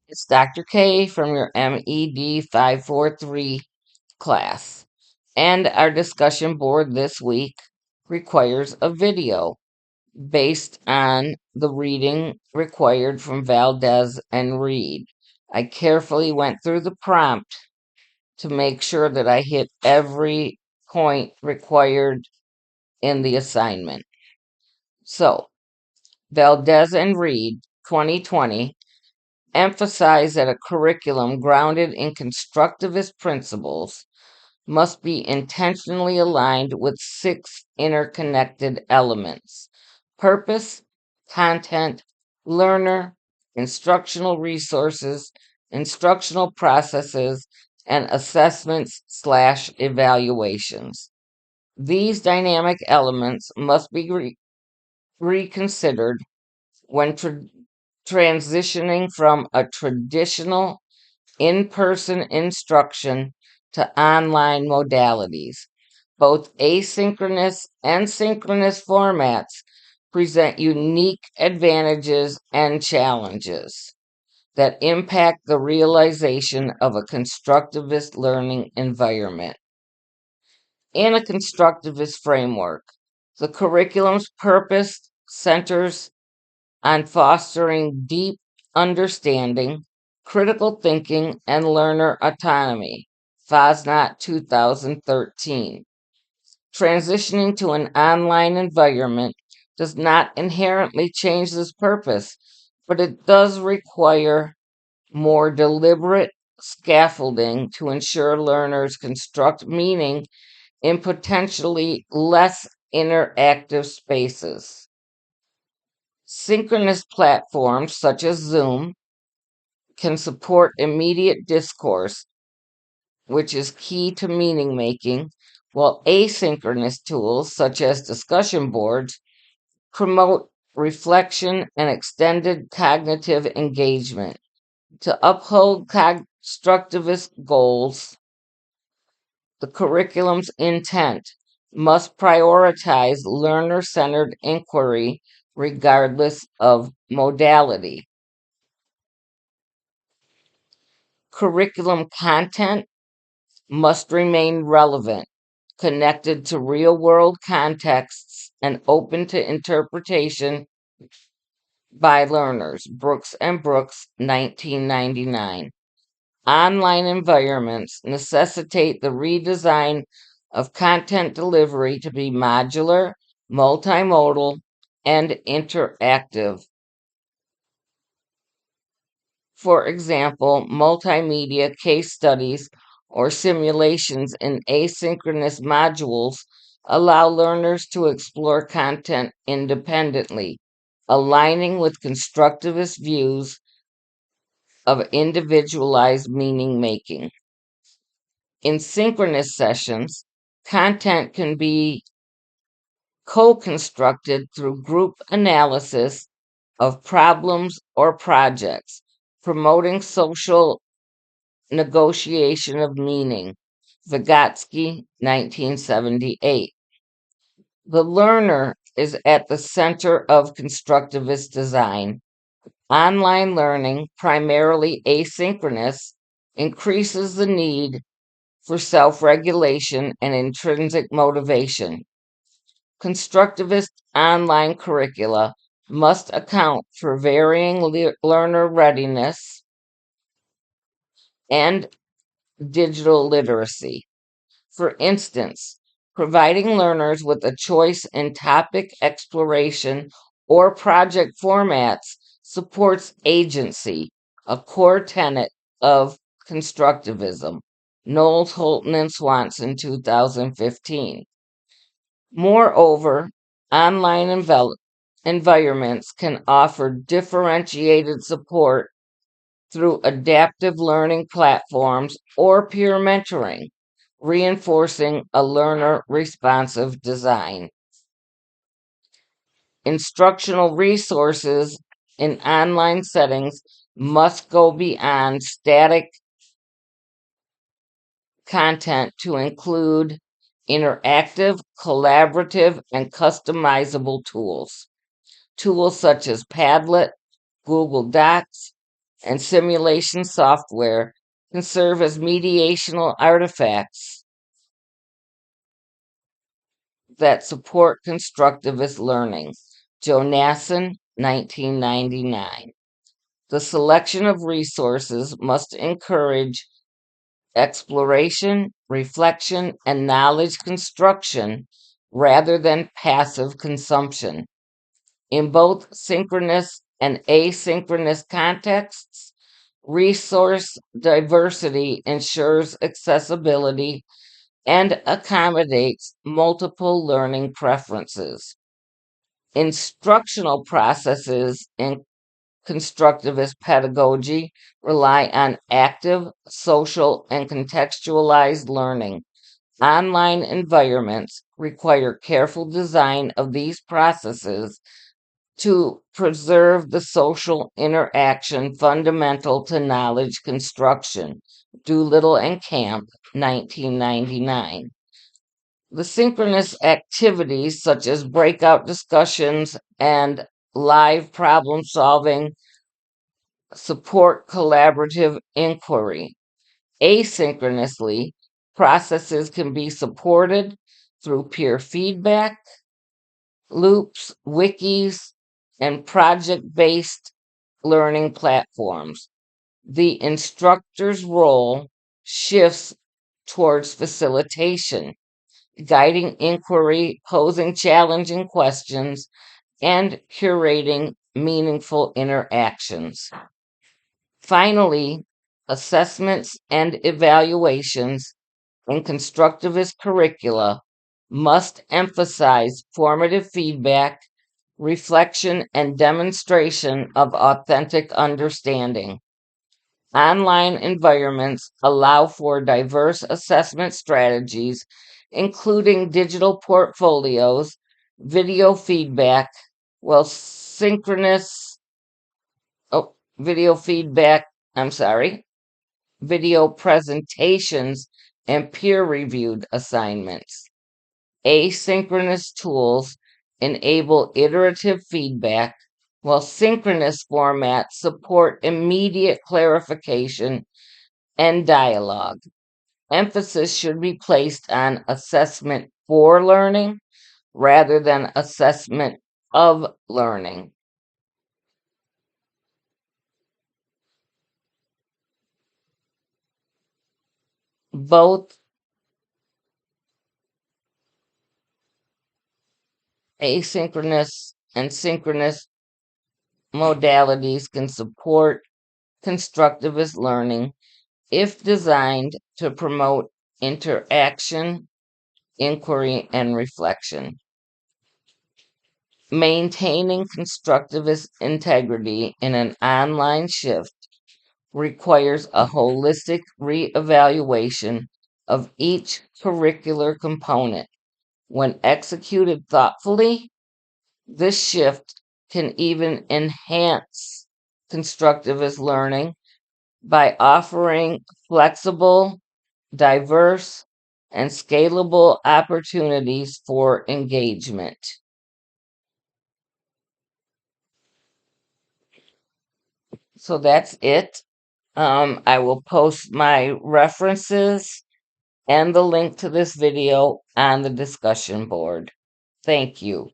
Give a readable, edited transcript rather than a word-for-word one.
It's Dr. K from your MED 543 class. And our discussion board this week requires a video based on the reading required from Valdez and Reed. I carefully went through the prompt to make sure that I hit every point required in the assignment. So, Valdez and Reed 2020 emphasize that a curriculum grounded in constructivist principles must be intentionally aligned with 6 interconnected elements: purpose, content, learner, instructional resources, instructional processes, and assessments/evaluations. These dynamic elements must be reconsidered when transitioning from a traditional in-person instruction to online modalities. Both asynchronous and synchronous formats present unique advantages and challenges that impact the realization of a constructivist learning environment. In a constructivist framework, the curriculum's purpose centers on fostering deep understanding, critical thinking, and learner autonomy. Fosnot 2013. Transitioning to an online environment does not inherently change this purpose, but it does require more deliberate scaffolding to ensure learners construct meaning in potentially less interactive spaces. Synchronous platforms such as Zoom can support immediate discourse, which is key to meaning making, while asynchronous tools such as discussion boards promote reflection and extended cognitive engagement. To uphold constructivist goals, the curriculum's intent must prioritize learner centered inquiry regardless of modality. Curriculum content must remain relevant, connected to real world contexts, and open to interpretation by learners. Brooks and Brooks, 1999. Online environments necessitate the redesign of content delivery to be modular, multimodal, and interactive. For example, multimedia case studies or simulations in asynchronous modules allow learners to explore content independently, aligning with constructivist views of individualized meaning making. In synchronous sessions, content can be co-constructed through group analysis of problems or projects, promoting social negotiation of meaning. Vygotsky, 1978. The learner is at the center of constructivist design. Online learning, primarily asynchronous, increases the need for self-regulation and intrinsic motivation. Constructivist online curricula must account for varying learner readiness and digital literacy. For instance, providing learners with a choice in topic exploration or project formats supports agency, a core tenet of constructivism. Knowles, Holton, and Swanson, 2015. Moreover, online environments can offer differentiated support through adaptive learning platforms or peer mentoring, reinforcing a learner responsive design. Instructional resources in online settings must go beyond static content to include interactive, collaborative, and customizable tools. Tools such as Padlet, Google Docs, and simulation software can serve as mediational artifacts that support constructivist learning. Joe Nasson, 1999. The selection of resources must encourage exploration, reflection, and knowledge construction rather than passive consumption. In both synchronous and asynchronous contexts, resource diversity ensures accessibility and accommodates multiple learning preferences. Instructional processes in constructivist pedagogy rely on active, social, and contextualized learning. Online environments require careful design of these processes to preserve the social interaction fundamental to knowledge construction. Doolittle and Camp, 1999. The synchronous activities, such as breakout discussions and live problem solving, support collaborative inquiry. Asynchronously, processes can be supported through peer feedback, loops, wikis, and project based learning platforms. The instructor's role shifts towards facilitation, guiding inquiry, posing challenging questions, and curating meaningful interactions. Finally, assessments and evaluations in constructivist curricula must emphasize formative feedback, reflection, and demonstration of authentic understanding. Online environments allow for diverse assessment strategies, including digital portfolios, video feedback, well, synchronous, oh, video feedback, I'm sorry, video presentations, and peer reviewed assignments. Asynchronous tools enable iterative feedback, while synchronous formats support immediate clarification and dialogue. Emphasis should be placed on assessment for learning rather than assessment of learning. Both asynchronous and synchronous modalities can support constructivist learning if designed to promote interaction, inquiry, and reflection. Maintaining constructivist integrity in an online shift requires a holistic reevaluation of each curricular component. When executed thoughtfully, this shift can even enhance constructivist learning by offering flexible, diverse, and scalable opportunities for engagement. So that's it. I will post my references and the link to this video on the discussion board. Thank you.